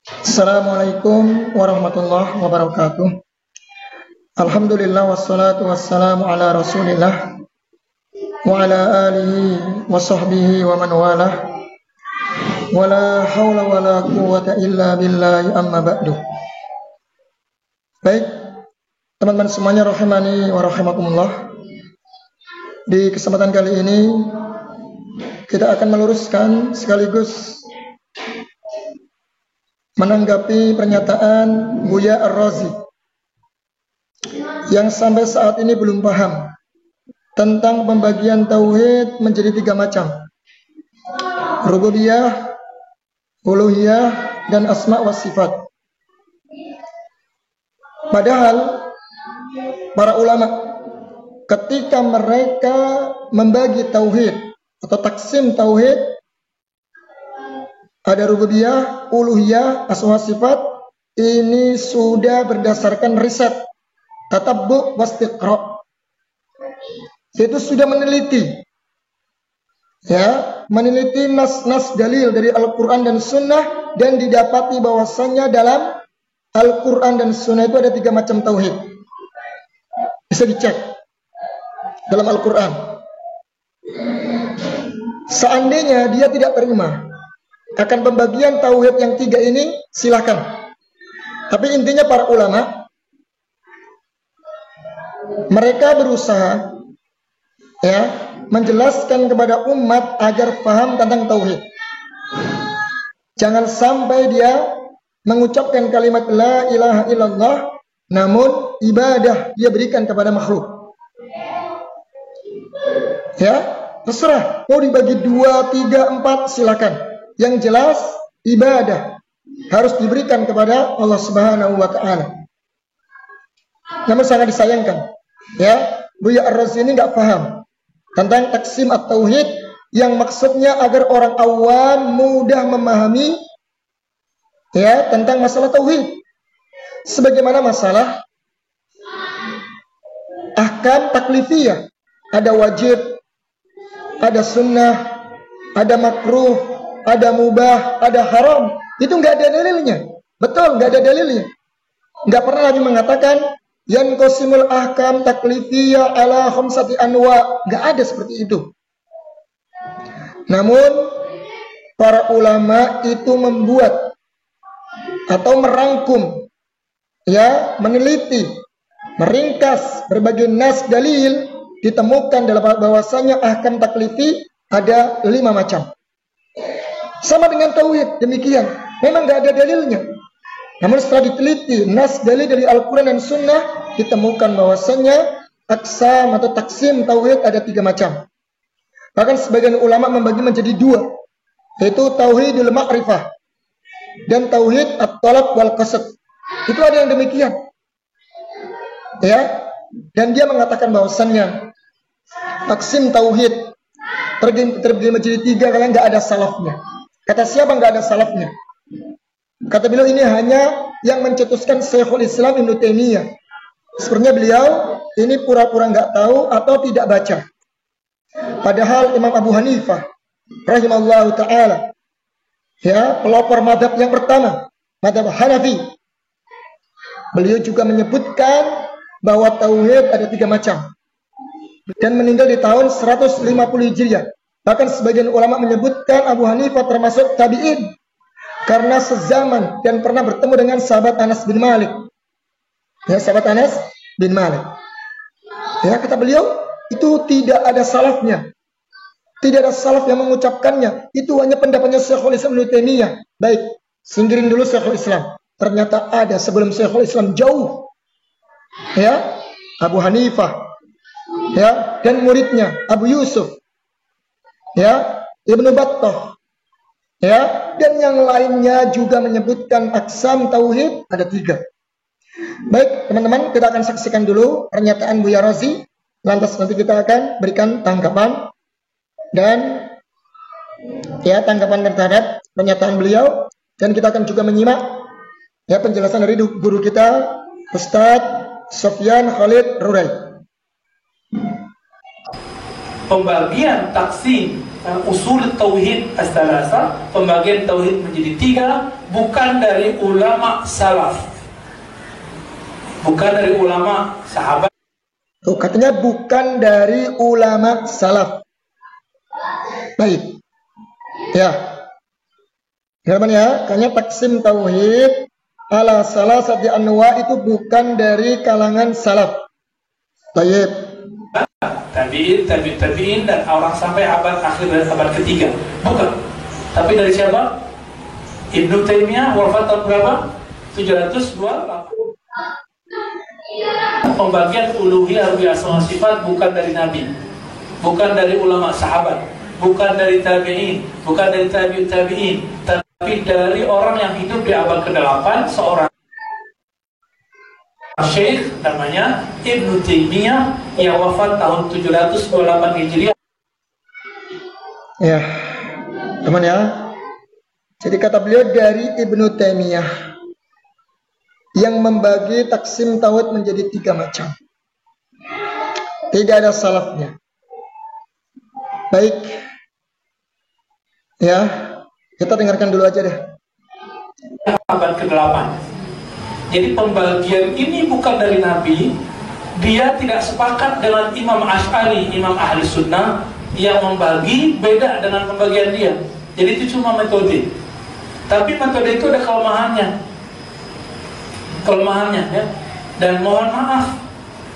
Assalamualaikum warahmatullahi wabarakatuh. Alhamdulillah wassalatu wassalamu ala Rasulillah wa ala alihi wa sahbihi wa man walah. Wala haula wala quwwata illa billahi amma ba'du. Baik, teman-teman semuanya rahimani wa rahimakumullah. Di kesempatan kali ini kita akan meluruskan sekaligus menanggapi pernyataan Buya Ar-Razi yang sampai saat ini belum paham tentang pembagian tauhid menjadi 3 macam: rububiyah, uluhiyah, dan asma wa sifat. Padahal para ulama ketika mereka membagi tauhid atau taksim tauhid, ada rububiyah, uluhiyah, asma sifat, ini sudah berdasarkan riset, tatabbu wastiqra. Itu sudah meneliti, meneliti nas-nas dalil dari Al-Quran dan Sunnah, dan didapati bahwasannya dalam Al-Quran dan Sunnah itu ada 3 macam tauhid. Bisa dicek dalam Al-Quran. Seandainya dia tidak terima akan pembagian tauhid yang 3 ini, silakan. Tapi intinya para ulama mereka berusaha menjelaskan kepada umat agar paham tentang tauhid. Jangan sampai dia mengucapkan kalimat la ilaha illallah namun ibadah dia berikan kepada makhluk. Terserah mau dibagi 2, 3, 4, silakan. Yang jelas ibadah harus diberikan kepada Allah Subhanahu wa taala. Namun sangat disayangkan, Buya Ar-Razi ini nggak paham tentang taksim at-tauhid, yang maksudnya agar orang awam mudah memahami tentang masalah tauhid. Sebagaimana masalah ahkam taklifiyah, ada wajib, ada sunnah, ada makruh, ada mubah, ada haram. Itu nggak ada dalilnya. Betul, nggak ada dalilnya. Nggak pernah Nabi mengatakan yanqasimul ahkam taklifiyah ala khamsati anwa. Nggak ada seperti itu. Namun para ulama itu membuat atau merangkum, meneliti, meringkas berbagai nas dalil, ditemukan dalam bahwasanya ahkam taklifi ada 5 macam. Sama dengan tauhid, demikian. Memang nggak ada dalilnya. Namun setelah diteliti nas dalil dari Al-Quran dan Sunnah, ditemukan bahwasanya aksam atau taksim tauhid ada 3 macam. Bahkan sebagian ulama membagi menjadi 2, yaitu tauhidul ma'rifah dan tauhid at-talab wal qasad. Itu ada yang demikian. Dan dia mengatakan bahwasannya taksim tauhid terbagi menjadi 3 karena nggak ada salafnya. Kata siapa nggak ada salafnya? Kata beliau ini hanya yang mencetuskan Syekhul Islam Ibnu Taimiyah. Sebenarnya beliau ini pura-pura nggak tahu atau tidak baca. Padahal Imam Abu Hanifah rahimallahu taala, pelopor madhab yang pertama, madhab Hanafi, beliau juga menyebutkan bahwa tauhid ada 3 macam, dan meninggal di tahun 150 Hijriah. Bahkan sebagian ulama menyebutkan Abu Hanifah termasuk tabi'in karena sezaman dan pernah bertemu dengan sahabat Anas bin Malik. Sahabat Anas bin Malik. Kata beliau, itu tidak ada salafnya. Tidak ada salaf yang mengucapkannya. Itu hanya pendapatnya Syekhul Islam Ibnu Taimiyah. Baik, singkirin dulu Syekhul Islam. Ternyata ada sebelum Syekhul Islam jauh. Abu Hanifah. Dan muridnya Abu Yusuf. Ibnu Battah. Dan yang lainnya juga menyebutkan aksam tauhid ada 3. Baik, teman-teman, kita akan saksikan dulu pernyataan Buya Ar-Razi. Lantas nanti kita akan berikan tanggapan dan tanggapan terhadap pernyataan beliau, dan kita akan juga menyimak penjelasan dari guru kita Ustadz Sofyan Khalid Rurai. Pembagian taksim usul tauhid as-salasa, pembagian tauhid menjadi 3, bukan dari ulama salaf, bukan dari ulama sahabat. Katanya bukan dari ulama salaf. Baik. Ya. Teman ya, katanya taksim tauhid ala salasati anwa itu bukan dari kalangan salaf. Baik. Tabi'in dan orang sampai abad akhir dan abad ketiga. Bukan. Tapi dari siapa? Ibnu Taimiyah wafat tahun berapa? 728. Pembagian uluhiyah ru'yah asma sifat bukan dari Nabi, bukan dari ulama sahabat, bukan dari tabi'in, bukan dari tabi'in, tapi dari orang yang hidup di abad ke-8, seorang Syekh namanya Ibnu Taimiyah yang wafat tahun 728 Hijriah. Ya, teman ya. Jadi kata beliau dari Ibnu Taimiyah yang membagi taksim tauhid menjadi 3 macam. Tidak ada salafnya. Baik. Ya, kita dengarkan dulu aja deh. Abad ke-8. Jadi pembagian ini bukan dari Nabi. Dia tidak sepakat dengan Imam Asy'ari, Imam Ahli Sunnah, yang membagi beda dengan pembagian dia. Jadi itu cuma metode. Tapi metode itu ada kelemahannya ya. Dan mohon maaf,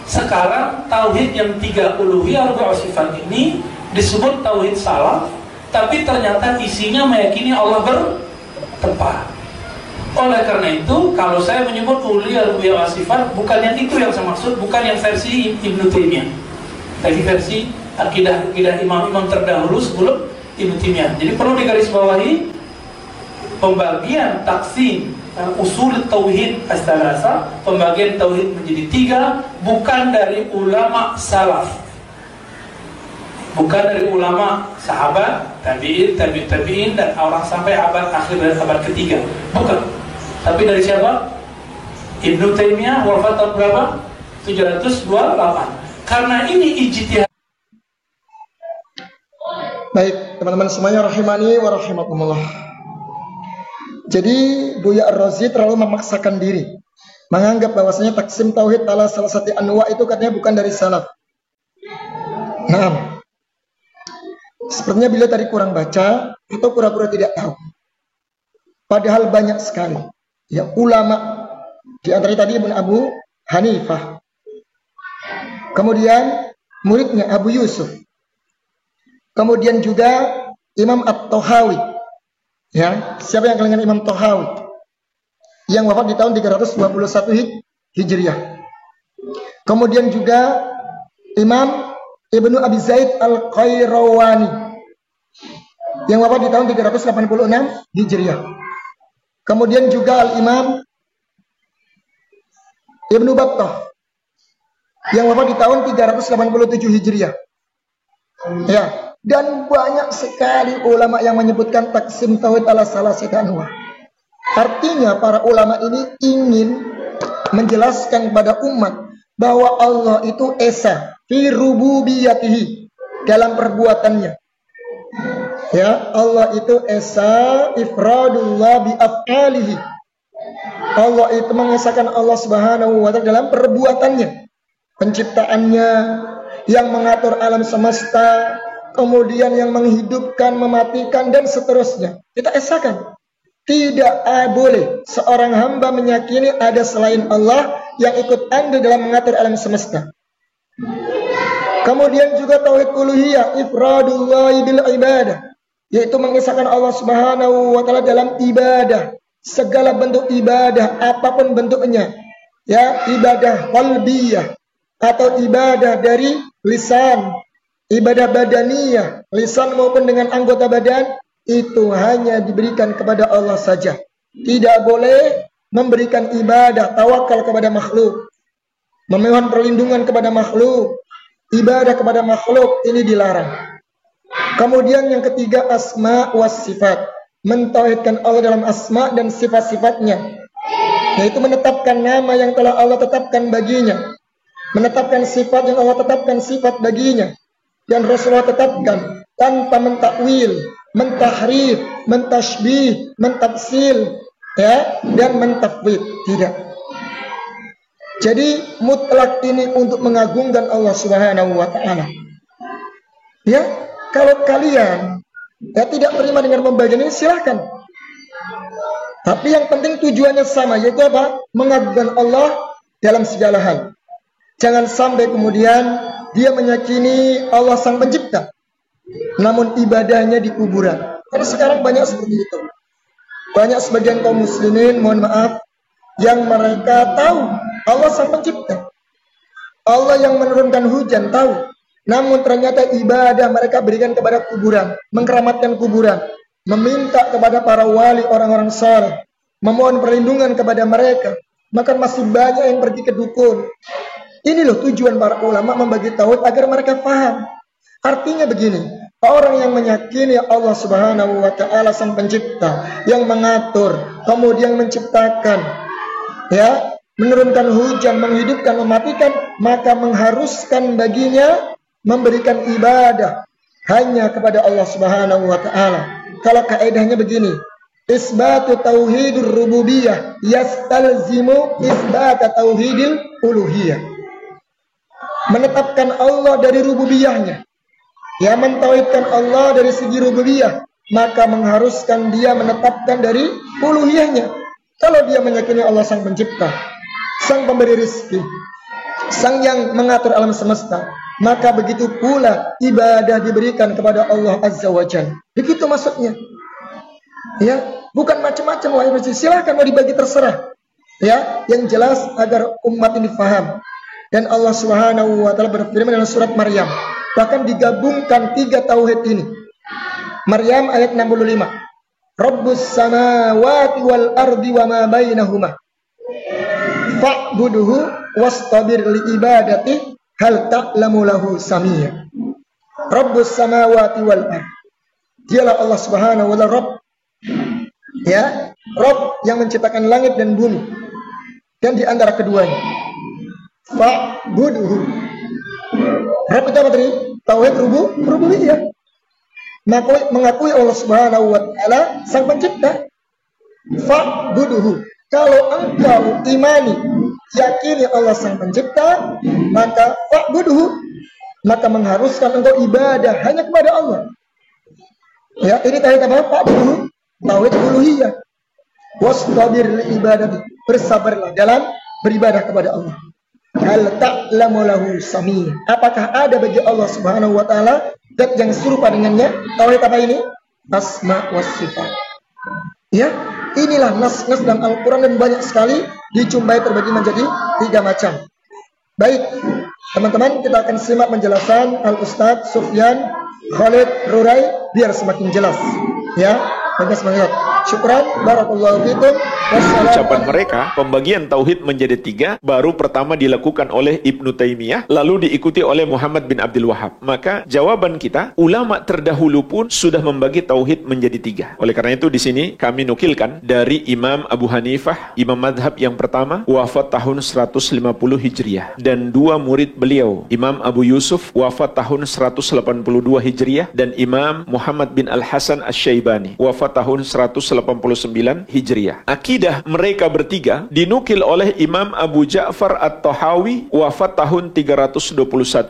sekarang tauhid yang 3 uluhiyah ru'yah sifat ini disebut tauhid salaf, tapi ternyata isinya meyakini Allah bertempat. Oleh karena itu, kalau saya menyebut uluhiyah ru'yah sifat, bukan yang itu yang saya maksud, bukan yang versi Ibnu Taimiyah, tapi versi akidah imam-imam terdahulu sebelum Ibnu Taimiyah. Jadi perlu digarisbawahi pembagian taksim usul tauhid as-salasa, pembagian tauhid menjadi 3, bukan dari ulama salaf, bukan dari ulama sahabat, tabi'in dan orang sampai abad akhir dan abad ketiga. Bukan. Tapi dari siapa? Ibnu Taimiyah wafat tahun berapa? 728. Karena ini ijtihad. Baik, teman-teman semuanya rahimani wa rahimakumullah. Jadi Buya Ar-Razi terlalu memaksakan diri, menganggap bahwasanya taksim tauhid ala salah satu anwa itu katanya bukan dari salaf. Nah, sepertinya beliau tadi kurang baca atau pura-pura tidak tahu. Padahal banyak sekali ya ulama, di antara tadi Ibnu Abu Hanifah, kemudian muridnya Abu Yusuf, kemudian juga Imam At-Tahawi. Ya, siapa yang kenal dengan Imam Tahawi yang wafat di tahun 321 Hijriah. Kemudian juga Imam Ibnu Abi Zaid Al-Qayrawani yang wafat di tahun 386 Hijriah. Kemudian juga Al-Imam Ibnu Battah yang wafat di tahun 387 Hijriah. Ya, dan banyak sekali ulama yang menyebutkan taksim tauhid ala salasati anwa. Artinya para ulama ini ingin menjelaskan kepada umat bahwa Allah itu esa fi rububiyatihi, dalam perbuatannya. Ya, Allah itu esa ifradullah bi af'alihi. Allah itu mengesahkan Allah Subhanahu wa taala dalam perbuatannya, penciptaannya, yang mengatur alam semesta, kemudian yang menghidupkan, mematikan, dan seterusnya. Kita esakan. Tidak boleh seorang hamba meyakini ada selain Allah yang ikut andil dalam mengatur alam semesta. Kemudian juga tauhid uluhiyah, ifradullah bil ibadah, yaitu mengesahkan Allah Subhanahu wa taala dalam ibadah, segala bentuk ibadah apapun bentuknya. Ya, ibadah qalbiyah atau ibadah dari lisan, ibadah badaniyah, lisan maupun dengan anggota badan, itu hanya diberikan kepada Allah saja. Tidak boleh memberikan ibadah tawakal kepada makhluk, memohon perlindungan kepada makhluk, ibadah kepada makhluk, ini dilarang. Kemudian yang ketiga, asma was sifat, mentauhidkan Allah dalam asma dan sifat-sifatnya, yaitu menetapkan nama yang telah Allah tetapkan baginya, menetapkan sifat yang Allah tetapkan sifat baginya, dan Rasulullah tetapkan tanpa mentakwil, mentahrif, mentashbih, mentafsil, ya, dan mentafwid. Tidak. Jadi mutlak ini untuk mengagungkan Allah Subhanahu wa taala. Ya, kalau kalian tidak terima dengan pembagian ini, silahkan. Tapi yang penting tujuannya sama, yaitu apa? Mengagungkan Allah dalam segala hal. Jangan sampai kemudian dia meyakini Allah Sang Pencipta, namun ibadahnya di kuburan. Karena sekarang banyak seperti itu. Banyak sebagian kaum muslimin, mohon maaf, yang mereka tahu Allah Sang Pencipta, Allah yang menurunkan hujan, tahu. Namun ternyata ibadah mereka berikan kepada kuburan, mengkeramatkan kuburan, meminta kepada para wali, orang-orang saleh, memohon perlindungan kepada mereka. Maka masih banyak yang pergi ke dukun. Ini loh tujuan para ulama membagi tauhid agar mereka paham. Artinya begini, orang yang meyakini Allah Subhanahu wa taala Sang Pencipta, yang mengatur, kemudian menciptakan, ya, menurunkan hujan, menghidupkan, mematikan, maka mengharuskan baginya memberikan ibadah hanya kepada Allah Subhanahu wa taala. Kalau kaidahnya begini, isbatu tauhidur rububiyah yastalzimu isbata tauhidil uluhiyah. Menetapkan Allah dari rububiyahnya, ya, mentauhidkan Allah dari segi rububiyah, maka mengharuskan dia menetapkan dari uluhiyahnya. Kalau dia meyakini Allah Sang Pencipta, Sang Pemberi rezeki, Sang yang mengatur alam semesta, maka begitu pula ibadah diberikan kepada Allah Azza wa Jalla. Begitu maksudnya. Ya, bukan macam-macam wahai bersih. Silahkan mau dibagi terserah. Ya, yang jelas agar umat ini paham. Dan Allah Subhanahu wa taala berfirman dalam surat Maryam, bahkan digabungkan 3 tauhid ini. Maryam ayat 65. Rabbus samawati wal ardi wa ma bainahuma. Fa'buduhu wastabir li ibadati hal ta'lamu lahu samia. Rabbus samawati wal ardi. Dialah Allah Subhanahu wa taala Rabb. Ya, Rabb yang menciptakan langit dan bumi. Dan di antara keduanya, fa'buduhu. Rabb itu apa tadi? Tauhid rububiyah. Mengakui Allah Subhanahu wa taala Sang Pencipta. Fa'buduhu. Kalau engkau imani, yakini Allah Sang Pencipta, maka fa'buduhu, maka mengharuskan engkau ibadah hanya kepada Allah. Ya, ini tauhid apa? Fa'buduhu, tauhid uluhiyah. Wastabir li ibadati, bersabarlah dalam beribadah kepada Allah. Hal ta'lamu lahu samia. Apakah ada bagi Allah Subhanahu wa taala zat yang serupa dengannya? Tauhid apa ini? Asma was sifat. Ya, inilah nas-nas dalam Al-Quran dan banyak sekali dijumpai terbagi menjadi 3 macam. Baik, teman-teman, kita akan simak penjelasan Al-Ustadz Sufyan Khalid Rurai biar semakin jelas. Ya, bagi semangat. Syukran, barakallahu fikum. Ucapan mereka, pembagian tauhid menjadi 3, baru pertama dilakukan oleh Ibnu Taimiyah, lalu diikuti oleh Muhammad bin Abdul Wahab. Maka jawaban kita, ulama terdahulu pun sudah membagi tauhid menjadi 3. Oleh karena itu di sini kami nukilkan dari Imam Abu Hanifah, imam madhab yang pertama, wafat tahun 150 Hijriah, dan 2 murid beliau, Imam Abu Yusuf, wafat tahun 182 Hijriah, dan Imam Muhammad bin Al-Hasan Asy-Syaibani, wafat tahun 189 Hijriah. Akidah mereka bertiga dinukil oleh Imam Abu Ja'far At-Tahawi, wafat tahun 321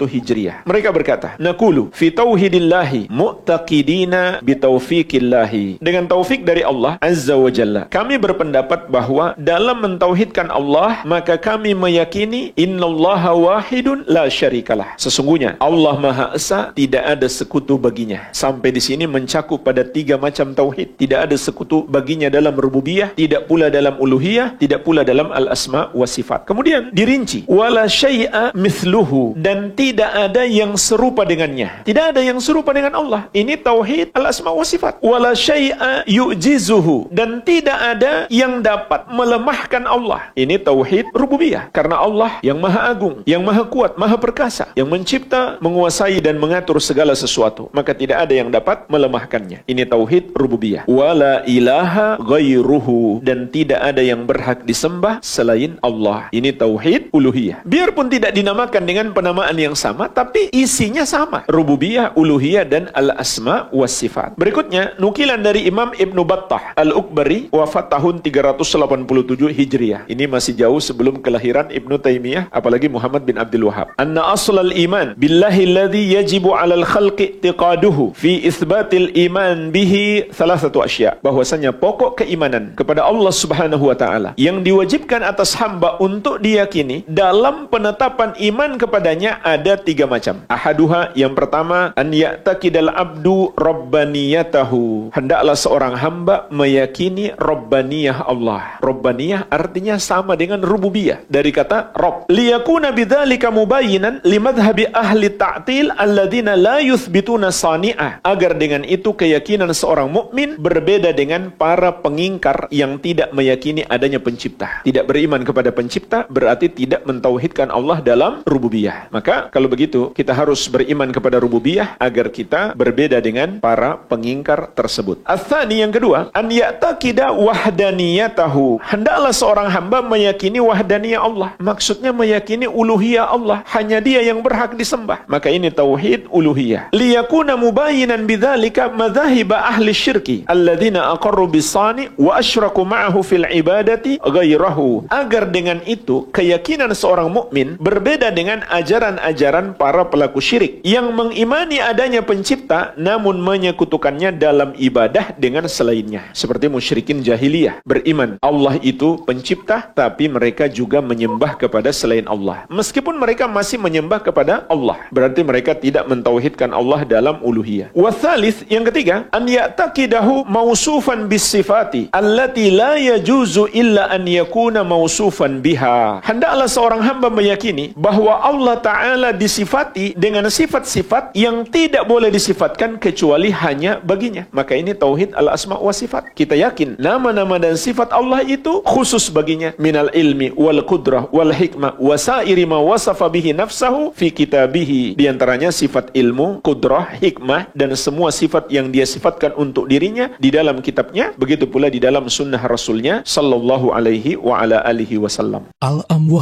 Hijriah. Mereka berkata, naqulu fi tauhidillahi mu'taqidina bi taufiqillahi. Dengan taufik dari Allah Azza wa Jalla, kami berpendapat bahwa dalam mentauhidkan Allah, maka kami meyakini innallaha wahidun la syarikalah. Sesungguhnya Allah Maha Esa, tidak ada sekutu baginya. Sampai di sini mencakup pada 3 macam tauhid. Tidak ada sekutu baginya dalam rububiyah, tidak pula dalam uluhiyah, tidak pula dalam al-asma wa sifat. Kemudian dirinci, wala syai'a mithluhu, dan tidak ada yang serupa dengannya. Tidak ada yang serupa dengan Allah. Ini tauhid al-asma wa sifat. Wala syai'a yu'jizuhu, dan tidak ada yang dapat melemahkan Allah. Ini tauhid rububiyah. Karena Allah yang maha agung, yang maha kuat, maha perkasa, yang mencipta, menguasai dan mengatur segala sesuatu, maka tidak ada yang dapat melemahkannya. Ini tauhid rububiyah. Wala ilaha ghairuhu, dan tidak ada yang berhak disembah selain Allah. Ini tauhid uluhiyah. Biarpun tidak dinamakan dengan penamaan yang sama, tapi isinya sama. Rububiyah, uluhiyah, dan al-asma was sifat. Berikutnya, nukilan dari Imam Ibnu Battah Al-Ukbari, wafat tahun 387 Hijriah. Ini masih jauh sebelum kelahiran Ibnu Taimiyah, apalagi Muhammad bin Abdul Wahhab. Anna aslal iman billahi alladhi yajibu 'alal khalqi i'tiqaduhu fi itsbatil iman bihi thalathatu asya. Bahwasanya pokok keimanan kepada Allah Subhanahu wa taala yang diwajibkan atas hamba untuk diyakini dalam penetapan iman kepadanya ada 3 macam. Ahaduha, yang pertama, an ya'taqidal abdu rabbaniyatahu. Hendaklah seorang hamba meyakini rabbaniyah Allah. Rabbaniyah artinya sama dengan rububiyah, dari kata Rabb. Liyakuna bidzalika mubayyinan limadhhabi ahli ta'til alladzina la yuthbituna sani'ah. Agar dengan itu keyakinan seorang mukmin berbeda dengan para pengingkar yang tidak meyakini adanya pencipta. Tidak beriman kepada pencipta berarti tidak mentauhidkan Allah dalam rububiyah. Maka kalau begitu kita harus beriman kepada rububiyah agar kita berbeda dengan para pengingkar tersebut. Ats-tsani, yang kedua, an ya'taqida wahdaniyatahu. Hendaklah seorang hamba meyakini wahdaniyah Allah. Maksudnya meyakini uluhiyah Allah, hanya Dia yang berhak disembah. Maka ini tauhid uluhiyah. Liyakuna mubayyinan bidzalika madzahiba ahli syirki alladzina aqarru bis-sani wa asyraku ma'ahu fil ibadati ghairahu. Agar dengan itu keyakinan seorang mukmin berbeda dengan ajaran-ajaran para pelaku syirik yang mengimani adanya pencipta namun menyekutukannya dalam ibadah dengan selainnya. Seperti musyrikin jahiliyah, beriman Allah itu pencipta tapi mereka juga menyembah kepada selain Allah. Meskipun mereka masih menyembah kepada Allah, berarti mereka tidak mentauhidkan Allah dalam uluhiyah. Watsalits, yang ketiga, an ya'taqidahu mausufan bis sifati allati la yajuzu illa an yakuna mausufan biha. Hendaklah seorang hamba meyakini bahwa Allah Ta'ala disifati dengan sifat-sifat yang tidak boleh disifatkan kecuali hanya baginya. Maka ini tauhid al-asma wa sifat. Kita yakin nama-nama dan sifat Allah itu khusus baginya. Minal ilmi wal qudrah wal hikmah wa sa'iri ma wasafa bihi nafsahu fi kitabihi. Di antaranya sifat ilmu, qudrah, hikmah, dan semua sifat yang Dia sifatkan untuk dirinya di dalam kitabnya. Begitu pula di dalam sunnah Rasulnya sallallahu alaihi wa ala alihi wasallam. Al-Amwah